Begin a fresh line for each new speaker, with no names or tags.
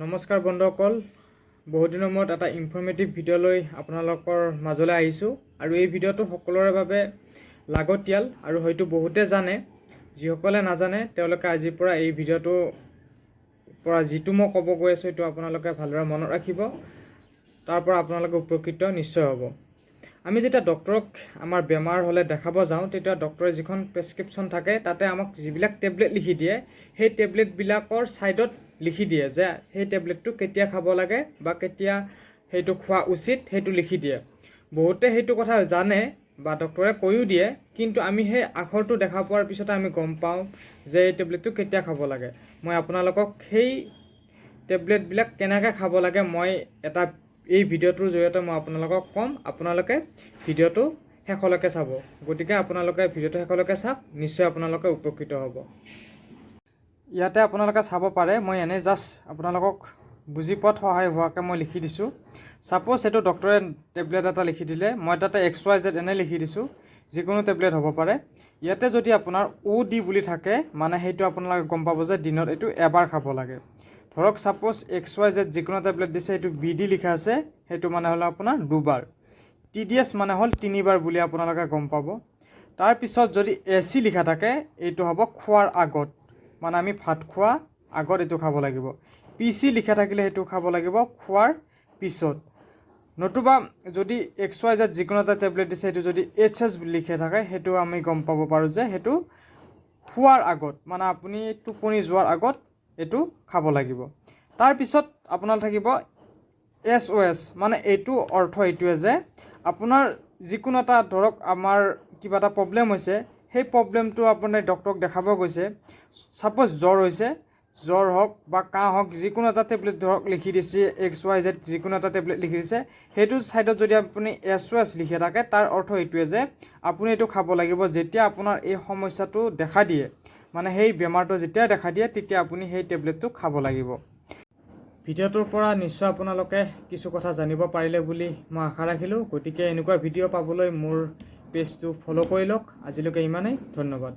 নমস্কাৰ বন্ধুসকল, বহুদিনৰ মূৰত এটা ইনফৰ্মেটিভ ভিডিঅ' লৈ আপোনালোকৰ মাজলৈ আহিছোঁ আৰু এই ভিডিঅ'টো সকলোৰে বাবে লাগতিয়াল আৰু হয়তো বহুতে জানে। যিসকলে নাজানে তেওঁলোকে আজিৰ পৰা এই ভিডিঅ'টোৰ পৰা যিটো মই ক'ব গৈ আছোঁ সেইটো আপোনালোকে ভালদৰে মনত ৰাখিব। তাৰ পৰা আপোনালোকে উপকৃত নিশ্চয় হ'ব। আমি যেতিয়া ডক্টৰক আমাৰ বেমাৰ হ'লে দেখাব যাওঁ তেতিয়া ডক্টৰে যিখন প্ৰেছক্ৰিপশ্যন থাকে তাতে আমাক যিবিলাক টেবলেট লিখি দিয়ে সেই টেবলেটবিলাকৰ ছাইডত লিখি দিয়ে যে সেই টেবলেটটো কেতিয়া খাব লাগে বা কেতিয়া সেইটো খোৱা উচিত সেইটো লিখি দিয়ে। বহুতে সেইটো কথা জানে বা ডক্টৰে কৈও দিয়ে, কিন্তু আমি সেই আখৰটো দেখা পোৱাৰ পিছতে আমি গম পাওঁ যে এই টেবলেটটো কেতিয়া খাব লাগে। মই আপোনালোকক সেই টেবলেটবিলাক কেনেকৈ খাব লাগে মই এই ভিডিঅ'টোৰ জৰিয়তে মই আপোনালোকক ক'ম। আপোনালোকে ভিডিঅ'টো শেষলৈকে চাব। গতিকে আপোনালোকে ভিডিঅ'টো শেষলৈকে চাওক, নিশ্চয় আপোনালোকে উপকৃত হ'ব। ইয়াতে আপোনালোকে চাব পাৰে, মই এনেই জাষ্ট আপোনালোকক বুজি পোৱাত সহায় হোৱাকৈ মই লিখি দিছোঁ। ছাপ'জ এইটো ডক্টৰে টেবলেট এটা লিখি দিলে, মই তাতে XYZ এনে লিখি দিছোঁ, যিকোনো টেবলেট হ'ব পাৰে। ইয়াতে যদি আপোনাৰ OD বুলি থাকে মানে সেইটো আপোনালোকে গম পাব যে দিনত এইটো এবাৰ খাব লাগে। ধৰক ছাপ'জ XYZ যিকোনো টেবলেট দিছে, এইটো BD লিখা আছে, সেইটো মানে হ'ল আপোনাৰ দুবাৰ। TDS মানে হ'ল তিনিবাৰ বুলি আপোনালোকে গম পাব। তাৰপিছত যদি AC লিখা থাকে এইটো হ'ব খোৱাৰ আগত, মানে আমি ভাত খোৱা আগত এইটো খাব লাগিব। PC লিখা থাকিলে সেইটো খাব লাগিব খোৱাৰ পিছত। নতুবা যদি XYZ যিকোনো এটা টেবলেট দিছে সেইটো যদি HS লিখা থাকে সেইটো আমি গম পাব পাৰোঁ যে সেইটো খোৱাৰ আগত, মানে আপুনি টোপনি যোৱাৰ আগত এইটো খাব লাগিব। তাৰপিছত আপোনাৰ থাকিব SOS, মানে এইটো অৰ্থ এইটোৱে যে আপোনাৰ যিকোনো এটা ধৰক আমাৰ কিবা এটা প্ৰব্লেম হৈছে, সেই প্ৰব্লেমটো আপুনি ডক্টৰক দেখাব গৈছে। ছাপ'জ জ্বৰ হৈছে, জ্বৰ হওক বা কাহ হওক, যিকোনো এটা টেবলেট ধৰক লিখি দিছে XYZ যিকোনো এটা টেবলেট লিখি দিছে, সেইটো ছাইডত যদি আপুনি SOS লিখি থাকে তাৰ অৰ্থ এইটোৱে যে আপুনি এইটো খাব লাগিব যেতিয়া আপোনাৰ এই সমস্যাটো দেখা দিয়ে, মানে সেই বেমাৰটো যেতিয়া দেখা দিয়ে তেতিয়া আপুনি সেই টেবলেটটো খাব লাগিব। ভিডিঅ'টোৰ পৰা নিশ্চয় আপোনালোকে কিছু কথা জানিব পাৰিলে বুলি মই আশা ৰাখিলোঁ। গতিকে এনেকুৱা ভিডিঅ' পাবলৈ মোৰ পেজটো ফ'ল' কৰি লওক। আজিলৈকে ইমানেই, ধন্যবাদ।